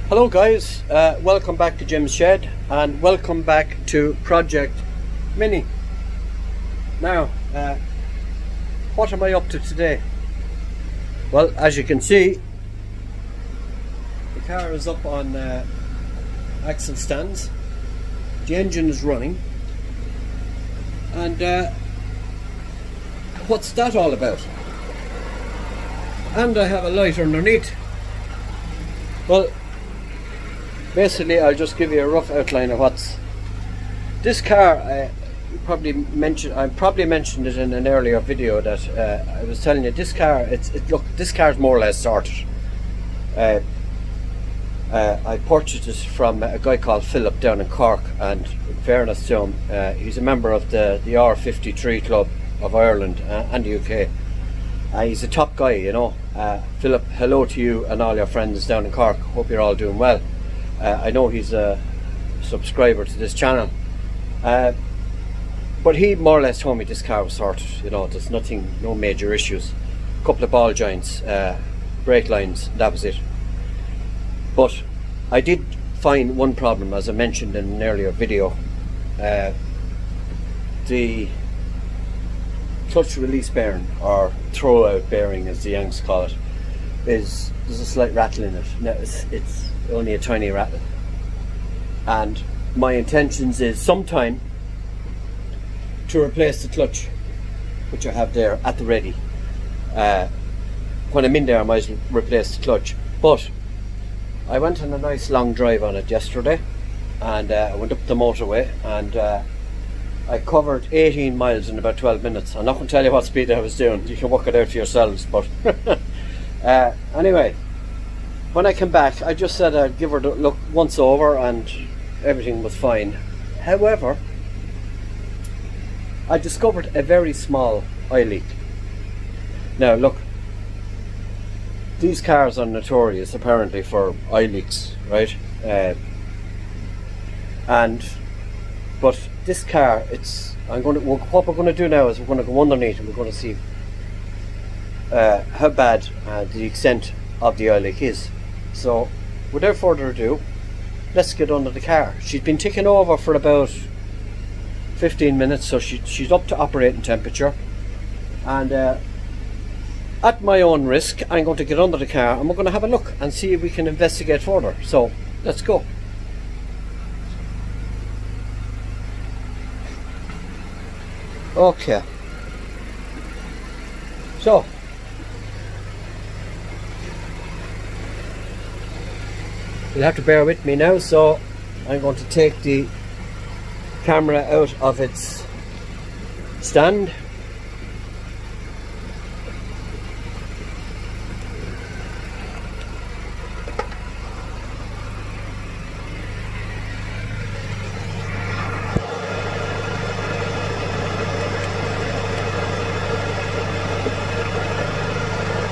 Hello guys, welcome back to Jim's Shed and welcome back to Project Mini. Now, what am I up to today? Well, as you can see, the car is up on axle stands, the engine is running, and what's that all about? And I have a light underneath. Well, basically I'll just give you a rough outline of what's this car. I probably mentioned it in an earlier video that I was telling you this car, look, this car is more or less sorted. I purchased it from a guy called Philip down in Cork, and in fairness to him, he's a member of the R53 club of Ireland and the UK. He's a top guy, you know. Philip, hello to you and all your friends down in Cork. Hope you're all doing well. I know he's a subscriber to this channel, but he more or less told me this car was sorted. You know, there's nothing, no major issues. A couple of ball joints, brake lines, that was it. But I did find one problem, as I mentioned in an earlier video. The clutch release bearing, or throw out bearing as the Yanks call it, there's a slight rattle in it. Now it's only a tiny rattle, and my intentions is sometime to replace the clutch, which I have there at the ready. When I'm in there I might replace the clutch, but I went on a nice long drive on it yesterday, and I went up the motorway, and I covered 18 miles in about 12 minutes. I'm not going to tell you what speed I was doing, you can work it out for yourselves, but anyway, when I came back I just said I'd give her the look once over and everything was fine. However, I discovered a very small oil leak. Now look, these cars are notorious apparently for oil leaks, right? But this car, what we're going to do now is we're going to go underneath and we're going to see how bad the extent of the oil leak is. So without further ado, let's get under the car. She's been ticking over for about 15 minutes, so she's up to operating temperature, and at my own risk I'm going to get under the car and we're going to have a look and see if we can investigate further. So let's go. Okay, so you'll have to bear with me now. So I'm going to take the camera out of its stand.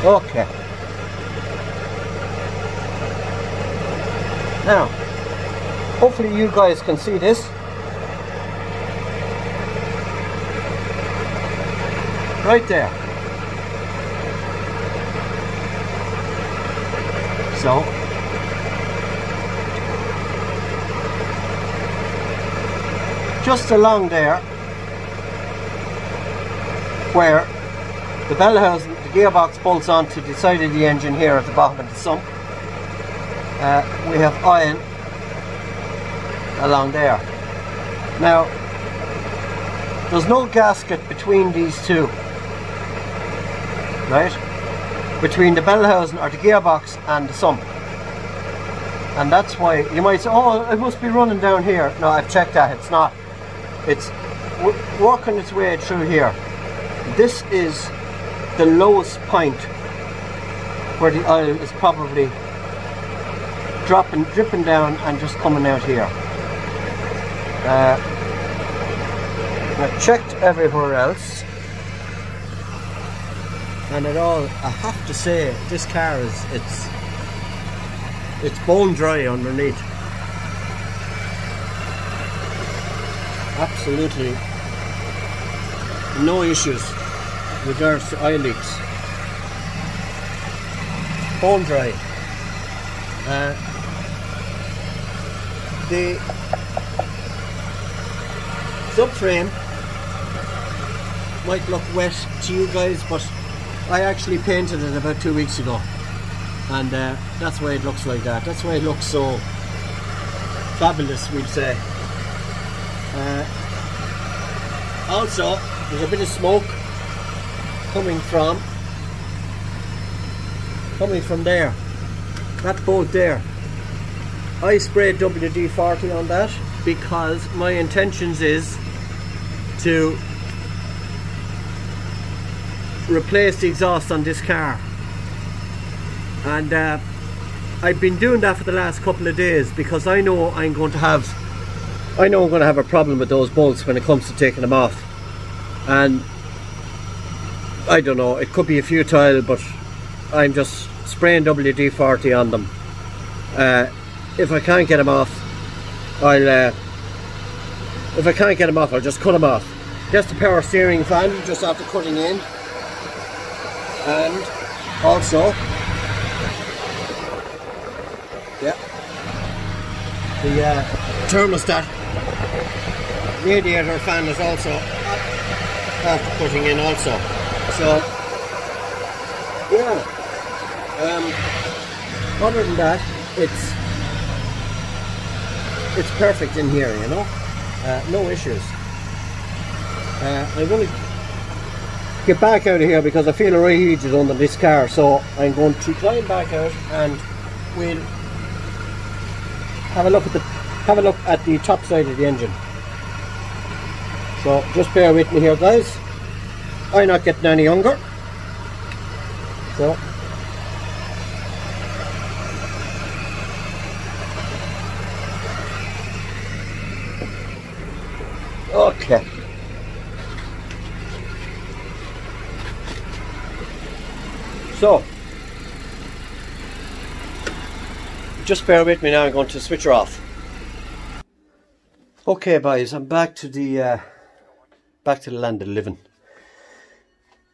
Okay. Now, hopefully you guys can see this. Right there. So, just along there, where the bell housing, the gearbox bolts onto the side of the engine here at the bottom of the sump, we have oil along there. Now, there's no gasket between these two, right? Between the bell housing or the gearbox and the sump. And that's why you might say, oh, it must be running down here. No, I've checked that, it's not. It's working its way through here. This is the lowest point where the oil is probably dripping down and just coming out here. I've checked everywhere else, and at all, I have to say, this car is it's bone dry underneath. Absolutely no issues with regards to oil leaks. Bone dry. the subframe might look wet to you guys, but I actually painted it about 2 weeks ago, and that's why it looks like that. That's why it looks so fabulous, we'd say. Also, there's a bit of smoke coming from there, that bolt there. I sprayed WD-40 on that because my intentions is to replace the exhaust on this car, and I've been doing that for the last couple of days because I know I'm going to have a problem with those bolts when it comes to taking them off. And I don't know, it could be a futile, but I'm just spraying WD-40 on them. If I can't get them off, I'll just cut them off. Just the power steering fan, just after cutting in. And also, yeah, the thermostat radiator fan is also after putting in also. So yeah, other than that, it's perfect in here, you know. No issues. I'm going to get back out of here because I feel overheated under this car, so I'm going to climb back out and we'll have a look at the top side of the engine. So just bear with me here, guys. I'm not getting any younger. So okay. So just bear with me now. I'm going to switch her off. Okay, boys, I'm back to the land of living.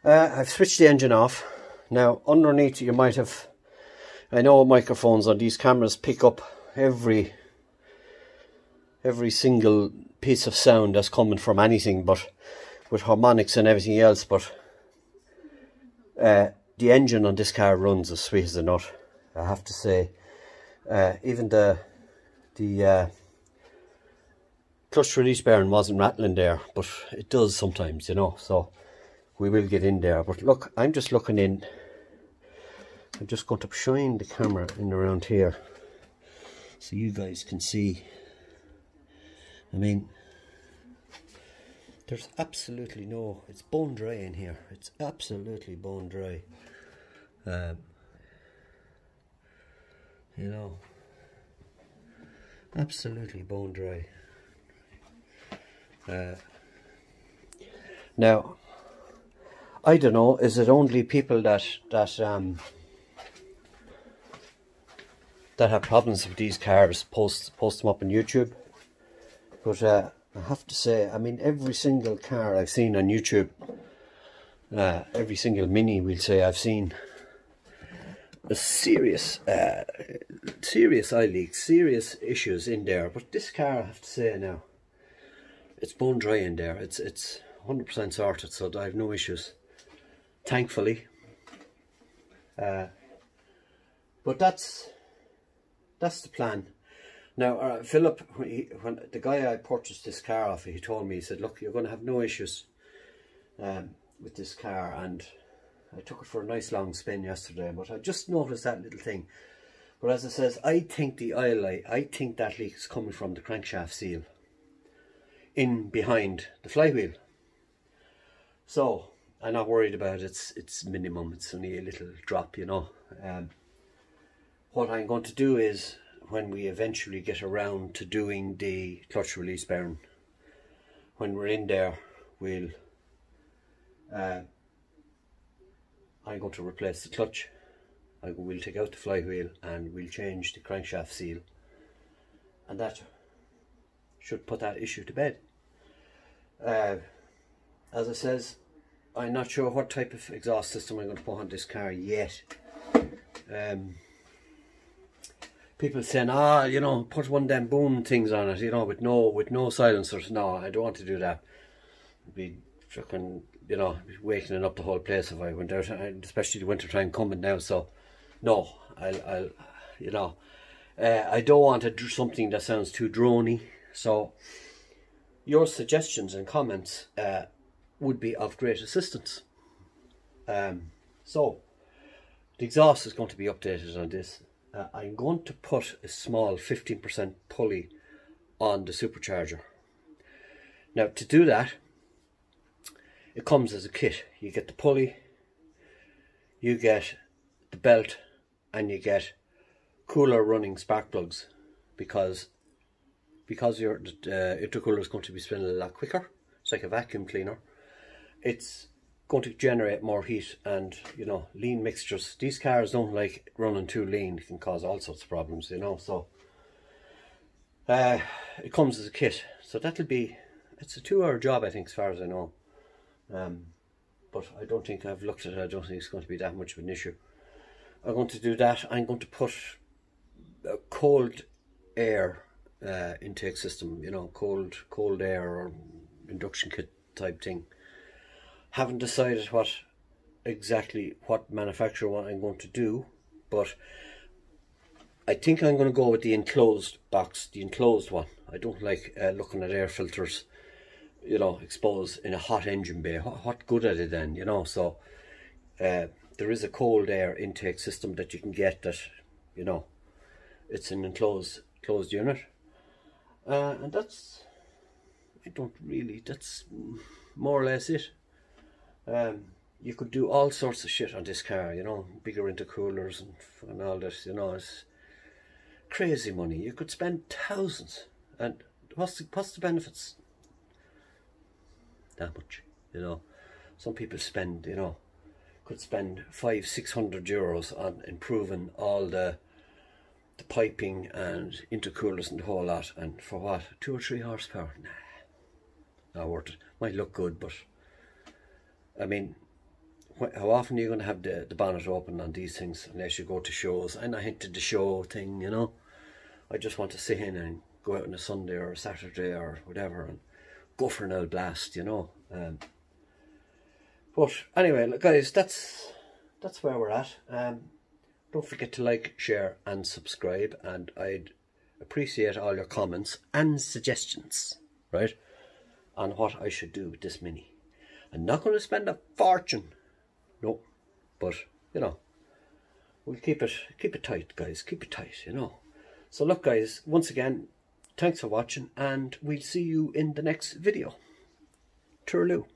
I've switched the engine off. Now underneath you might have, I know microphones on these cameras pick up every single piece of sound that's coming from anything, but with harmonics and everything else, but the engine on this car runs as sweet as a nut, I have to say. Even the clutch release bearing wasn't rattling there, but it does sometimes, you know, so we will get in there. But look, I'm just looking in. I'm just going to shine the camera in around here so you guys can see. I mean, there's absolutely no, it's bone dry in here. It's absolutely bone dry. You know, absolutely bone dry. Now, I don't know, is it only people that have problems with these cars post them up on YouTube? But I have to say, I mean, every single car I've seen on YouTube, every single Mini, we'll say, I've seen a serious eye leaks, serious issues in there. But this car, I have to say now, it's bone dry in there. It's 100% sorted, so I have no issues, thankfully. But that's the plan. Now, Philip, when the guy I purchased this car off, he told me, he said, look, you're going to have no issues with this car. And I took it for a nice long spin yesterday, but I just noticed that little thing. But as it says, I think the oil light, I think that leak is coming from the crankshaft seal in behind the flywheel. So I'm not worried about it. It's minimum. It's only a little drop, you know. What I'm going to do is, when we eventually get around to doing the clutch release bearing, when we're in there, we'll I'm going to replace the clutch. We'll take out the flywheel and we'll change the crankshaft seal, and that should put that issue to bed. As I says, I'm not sure what type of exhaust system I'm going to put on this car yet. people saying, ah, you know, put one of them boom things on it, you know, with no silencers. No, I don't want to do that. It'd be fucking, you know, waking up the whole place if I went out, especially the winter time coming now. So, no, I'll you know, I don't want to do something that sounds too drony. So, your suggestions and comments would be of great assistance. So, the exhaust is going to be updated on this. I'm going to put a small 15% pulley on the supercharger. Now, to do that, it comes as a kit. You get the pulley, you get the belt, and you get cooler running spark plugs, because your intercooler is going to be spinning a lot quicker. It's like a vacuum cleaner. It's going to generate more heat, and you know, lean mixtures. These cars don't like running too lean. It can cause all sorts of problems, you know. So it comes as a kit. So that'll be, it's a 2-hour job, I think, as far as I know. But I don't think, I've looked at it, I don't think it's going to be that much of an issue. I'm going to do that. I'm going to put a cold air intake system, you know, cold air or induction kit type thing. Haven't decided exactly what manufacturer I'm going to do, but I think I'm going to go with the enclosed box, the enclosed one. I don't like looking at air filters, you know, exposed in a hot engine bay. What good are they then, you know? So there is a cold air intake system that you can get that, you know, it's an enclosed unit. And that's more or less it. You could do all sorts of shit on this car, you know, bigger intercoolers and all this, you know. It's crazy money. You could spend thousands, and what's the benefits? That much, you know. Some people spend, you know, could spend 500-600 euros on improving all the piping and intercoolers and the whole lot, and for what, 2 or 3 horsepower? Nah, not worth it. Might look good, but I mean, how often are you going to have the bonnet open on these things, unless you go to shows? I'm not into the show thing, you know. I just want to sit in and go out on a Sunday or a Saturday or whatever and go for an old blast, you know. But anyway, look, guys, that's where we're at. Don't forget to like, share and subscribe, and I'd appreciate all your comments and suggestions, right, on what I should do with this Mini. I'm not going to spend a fortune, no, but you know, we'll keep it tight, guys. Keep it tight, you know. So look, guys, once again, thanks for watching, and we'll see you in the next video. Touraloo.